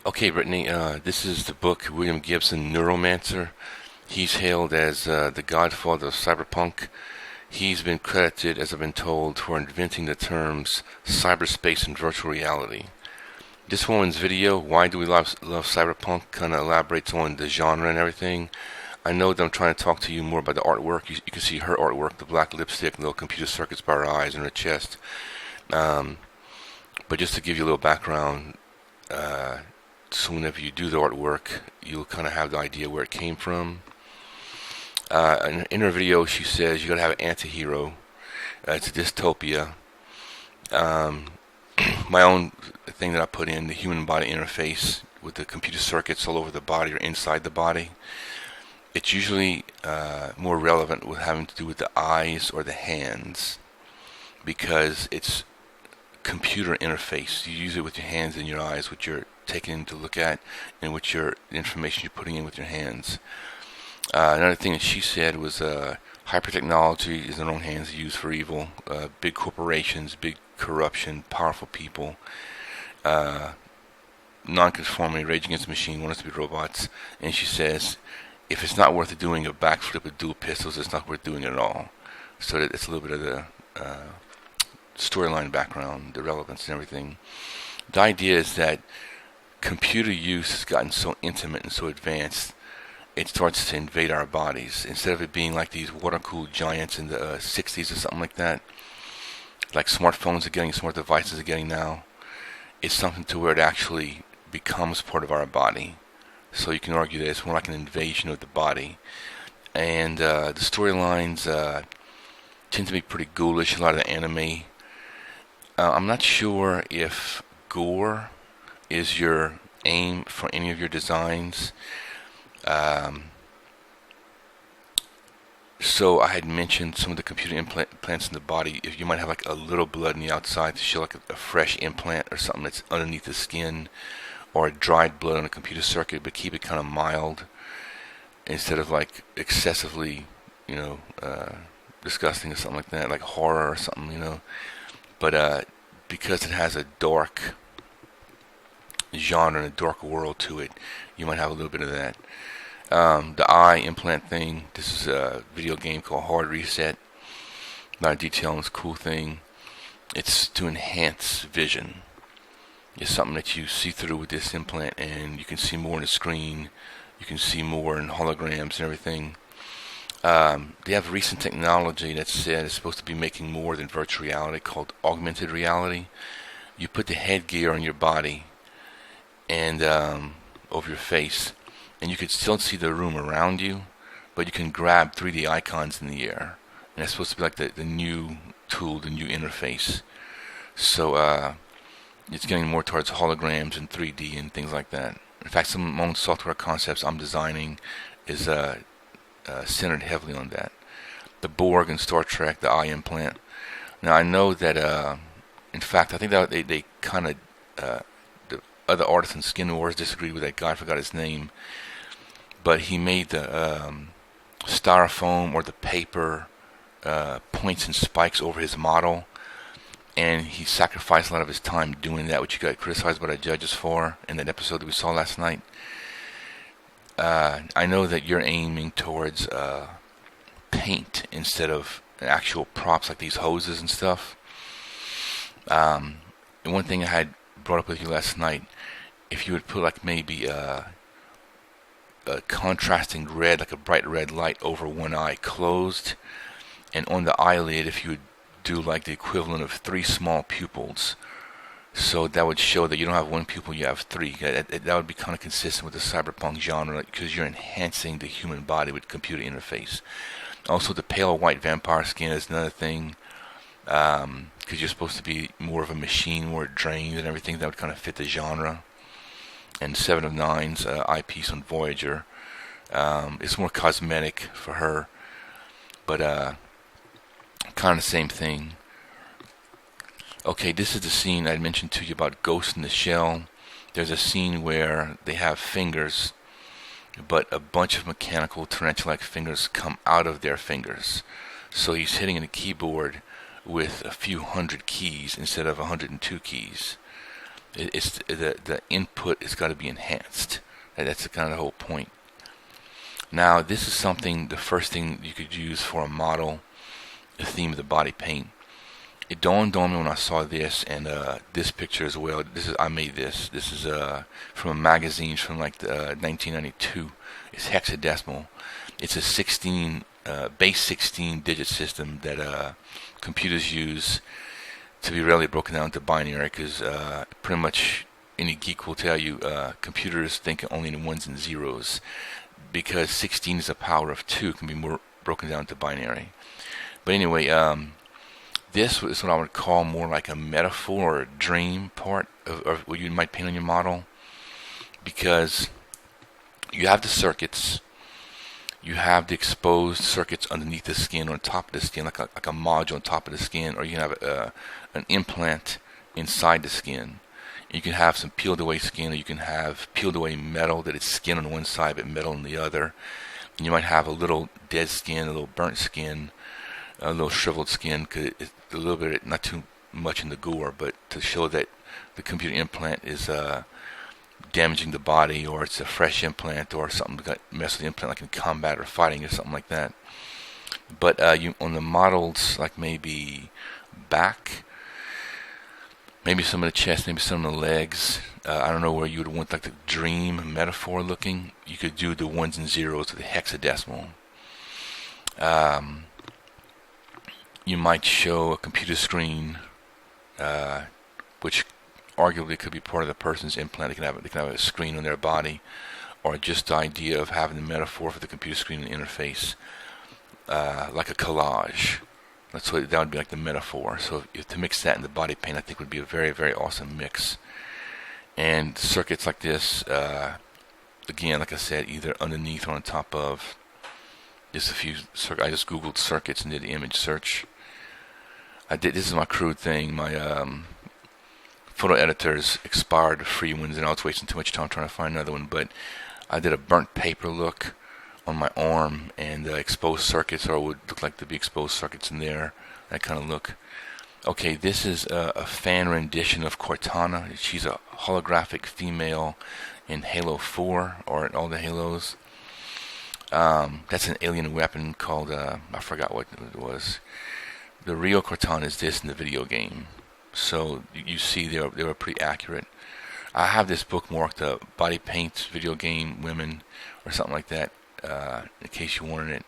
Okay, Brittany, this is the book William Gibson, Neuromancer. He's hailed as the godfather of cyberpunk. He's been credited, as I've been told, for inventing the terms cyberspace and virtual reality. This woman's video, Why Do We Love Cyberpunk, kind of elaborates on the genre and everything. I know that I'm trying to talk to you more about the artwork. You can see her artwork, the black lipstick, little computer circuits by her eyes and her chest. Um, but just to give you a little background, uh, so whenever you do the artwork, you'll kind of have the idea where it came from. In her video, she says you gotta have an anti-hero. It's a dystopia. Um, my own thing that I put in, the human body interface with the computer circuits all over the body or inside the body. It's usually more relevant with having to do with the eyes or the hands because it's computer interface. You use it with your hands and your eyes, which you're taking in to look at, and with your information you're putting in with your hands. Another thing that she said was hyper technology is in their own hands used for evil. Big corporations, big corruption, powerful people, uh, non-conformity, Rage Against the Machine, want us to be robots. And she says, if it's not worth doing a backflip with dual pistols, it's not worth doing it at all. So that it's a little bit of the storyline background, the relevance and everything. The idea is that computer use has gotten so intimate and so advanced, it starts to invade our bodies. Instead of it being like these water-cooled giants in the 60s or something like that, like smartphones are getting, smart devices are getting now, it's something to where it actually becomes part of our body. So you can argue that it's more like an invasion of the body. And the storylines tend to be pretty ghoulish, a lot of the anime. I'm not sure if gore is your aim for any of your designs. Um, so I had mentioned some of the computer implants in the body. If you might have like a little blood on the outside to show like a fresh implant or something that's underneath the skin, or a dried blood on a computer circuit, but keep it kind of mild instead of like excessively, you know, disgusting or something like that, like horror or something, you know. But because it has a dark genre and a dark world to it, you might have a little bit of that. The eye implant thing, this is a video game called Hard Reset. A lot of detail on this cool thing. It's to enhance vision. It's something that you see through with this implant, and you can see more on the screen. You can see more in holograms and everything. They have recent technology that said it's supposed to be making more than virtual reality, called augmented reality. You put the headgear on your body and over your face, and you could still see the room around you, but you can grab 3D icons in the air. And that's supposed to be like the new tool, the new interface. So it's getting more towards holograms and 3D and things like that. In fact, some of my own software concepts I'm designing is centered heavily on that. The Borg in Star Trek, the eye implant. Now I know that, in fact, I think that they kind of, the other artists in Skin Wars disagreed with that guy. I forgot his name, but he made the styrofoam or the paper points and spikes over his model, and he sacrificed a lot of his time doing that, which he got criticized by the judges for in that episode that we saw last night. I know that you're aiming towards paint instead of actual props like these hoses and stuff. And one thing I had brought up with you last night, if you would put like maybe a contrasting red, like a bright red light over one eye closed, and on the eyelid, if you would do like the equivalent of 3 small pupils, so that would show that you don't have 1 pupil, you have 3. That would be kind of consistent with the cyberpunk genre, because you're enhancing the human body with computer interface. Also, the pale white vampire skin is another thing, because you're supposed to be more of a machine, more drained and everything. That would kind of fit the genre. And Seven of Nine's eyepiece on Voyager, it's more cosmetic for her, but kind of the same thing. Okay, this is the scene I mentioned to you about Ghost in the Shell. There's a scene where they have fingers, but a bunch of mechanical tarantula-like fingers come out of their fingers. So he's hitting a keyboard with a few hundred keys instead of 102 keys. It's the input has got to be enhanced. That's kind of the whole point. Now, this is something, the first thing you could use for a model, the theme of the body paint. It dawned on me when I saw this and this picture as well. I made this. This is from a magazine from like 1992. It's hexadecimal. It's a base 16 digit system that computers use to be rarely broken down into binary, because pretty much any geek will tell you computers think only in ones and zeros, because 16 is a power of 2, can be more broken down to binary. But anyway, this is what I would call more like a metaphor or a dream part of what you might paint on your model, because you have the circuits, you have the exposed circuits underneath the skin, on top of the skin, like a module on top of the skin, or you can have an implant inside the skin. You can have some peeled away skin, or you can have peeled away metal that is skin on one side but metal on the other. And you might have a little dead skin, a little burnt skin, a little shriveled skin, cause it's a little bit, not too much in the gore, but to show that the computer implant is damaging the body, or it's a fresh implant, or something that got messed with the implant, like in combat or fighting or something like that. But you on the models, like maybe back, maybe some of the chest, maybe some of the legs. I don't know where you would want like the dream metaphor looking. You could do the ones and zeros to the hexadecimal. You might show a computer screen, which arguably could be part of the person's implant. They can have a screen on their body, or just the idea of having the metaphor for the computer screen and interface, like a collage. That would be like the metaphor. So to mix that in the body paint, I think would be a very, very awesome mix. And circuits like this, again, like I said, either underneath or on top of. Just a few. I just googled circuits and did the image search. This is my crude thing. My photo editor's expired free ones, and I was wasting too much time trying to find another one. But I did a burnt paper look on my arm, and exposed circuits, or would look like to be exposed circuits in there. That kind of look. Okay, this is a fan rendition of Cortana. She's a holographic female in Halo 4, or in all the Halos. That's an alien weapon called, I forgot what it was. The real Cortana is this in the video game. So you see they were pretty accurate. I have this bookmarked, Body Paint Video Game Women, or something like that, in case you wanted it.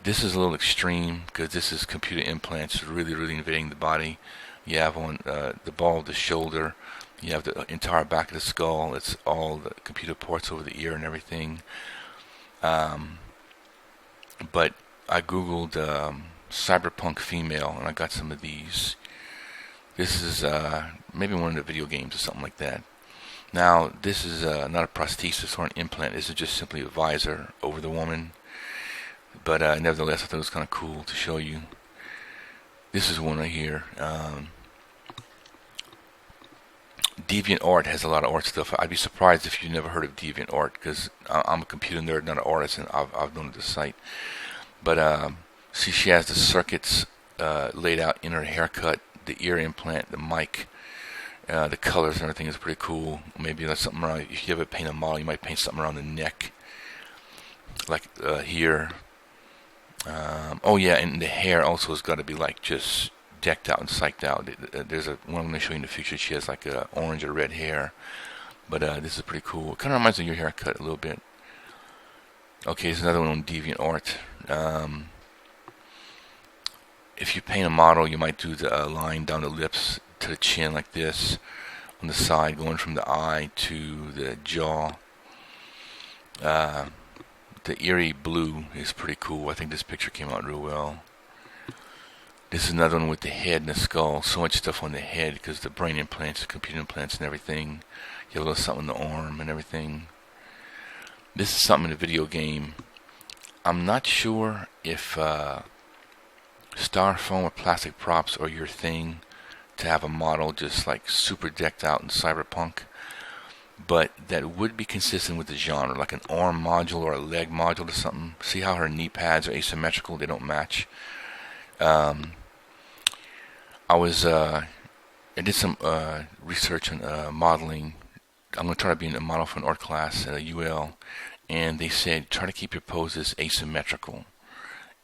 This is a little extreme, because this is computer implants really, really invading the body. You have on the ball of the shoulder, you have the entire back of the skull, it's all the computer ports over the ear and everything. But I googled Cyberpunk female, and I got some of these. This is maybe one of the video games or something like that. Now, this is not a prosthesis or an implant. This is just simply a visor over the woman. But nevertheless, I thought it was kind of cool to show you. This is one right here. DeviantArt has a lot of art stuff. I'd be surprised if you never heard of DeviantArt, because I'm a computer nerd, not an artist, and I've known the site. But see, she has the circuits laid out in her haircut, the ear implant, the mic, the colors and everything is pretty cool. Maybe that's something around. If you ever paint a model, you might paint something around the neck, like here. Oh yeah, and the hair also has got to be like just decked out and psyched out. There's one I'm going to show you in the future. She has like orange or red hair, but this is pretty cool. It kind of reminds me of your haircut a little bit. Okay, there's another one on DeviantArt. If you paint a model, you might do the line down the lips to the chin like this, on the side, going from the eye to the jaw. The eerie blue is pretty cool. I think this picture came out real well. This is another one with the head and the skull. So much stuff on the head because the brain implants, the computer implants and everything. You have a little something on the arm and everything. This is something in the video game. I'm not sure if styrofoam or plastic props are your thing to have a model just like super decked out in Cyberpunk. But that would be consistent with the genre, like an arm module or a leg module or something. See how her knee pads are asymmetrical? They don't match. I was I did some research on modeling. I'm going to try to be a model for an art class at UL, and they said try to keep your poses asymmetrical.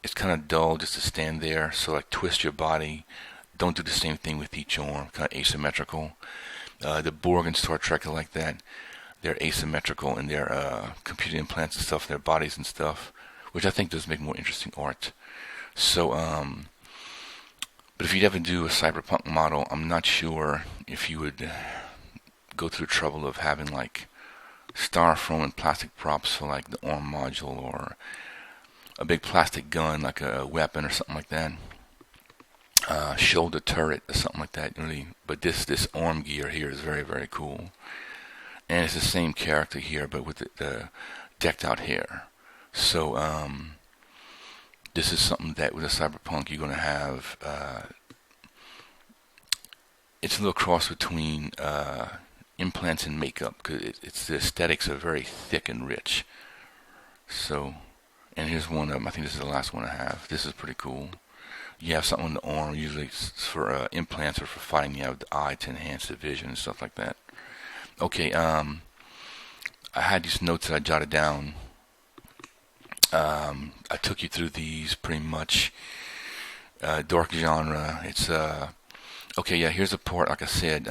It's kind of dull just to stand there, so like twist your body. Don't do the same thing with each arm, kind of asymmetrical. The Borg and Star Trek are like that. They're asymmetrical in their computer implants and stuff, their bodies and stuff, which I think does make more interesting art. So, but if you'd ever do a cyberpunk model, I'm not sure if you would go through the trouble of having like styrofoam and plastic props for like the arm module, or a big plastic gun like a weapon or something like that, shoulder turret or something like that. Really, but this arm gear here is very, very cool, and it's the same character here but with the decked out hair. So this is something that with a cyberpunk you're going to have. It's a little cross between implants and makeup, because it's the aesthetics are very thick and rich. So, and here's one of them. I think this is the last one I have. This is pretty cool. You have something on the arm, usually for implants or for fighting. You have the eye to enhance the vision and stuff like that. Okay, I had these notes that I jotted down. I took you through these pretty much. Dark genre. It's okay. Yeah, here's a part. Like I said,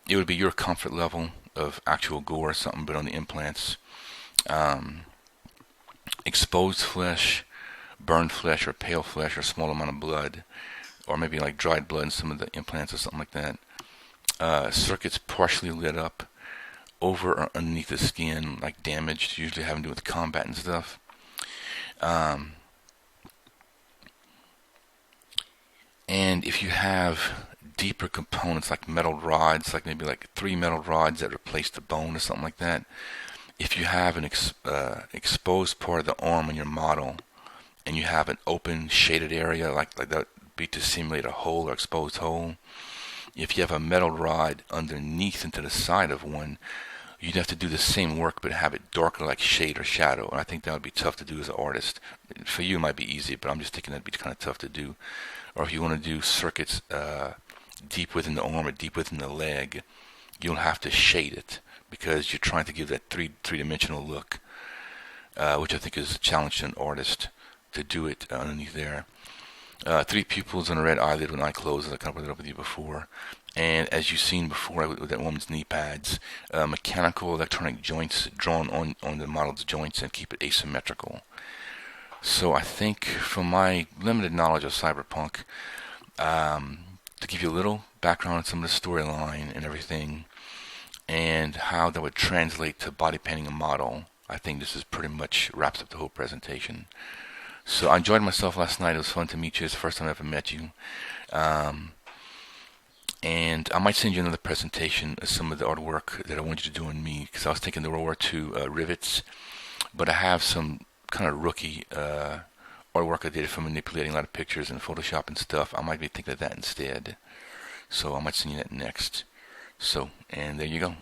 it would be your comfort level of actual gore or something, but on the implants, exposed flesh, burned flesh, or pale flesh, or small amount of blood, or maybe like dried blood in some of the implants or something like that. Circuits partially lit up, over or underneath the skin, like damaged, usually having to do with combat and stuff. And if you have deeper components like metal rods, like maybe like 3 metal rods that replace the bone or something like that, if you have an exposed part of the arm in your model, and you have an open shaded area like that would be to simulate a hole or exposed hole, if you have a metal rod underneath into the side of one, you'd have to do the same work but have it darker, like shade or shadow. And I think that would be tough to do as an artist. For you it might be easy, but I'm just thinking that'd be kind of tough to do. Or if you want to do circuits deep within the arm or deep within the leg, you'll have to shade it, because you're trying to give that three-dimensional look, which I think is a challenge to an artist to do it underneath there. 3 pupils on a red eyelid with eye closed, as I kind of put it up with you before. And as you've seen before with that woman's knee pads, mechanical electronic joints drawn on the model's joints and keep it asymmetrical. So I think, from my limited knowledge of cyberpunk, to give you a little background on some of the storyline and everything, and how that would translate to body painting a model, I think this is pretty much wraps up the whole presentation. So I enjoyed myself last night. It was fun to meet you. It's the first time I ever met you. And I might send you another presentation of some of the artwork that I want you to do on me, because I was thinking the World War II rivets, but I have some kind of rookie artwork I did for manipulating a lot of pictures and Photoshop and stuff. I might be thinking of that instead. So I might send you that next. So, and there you go.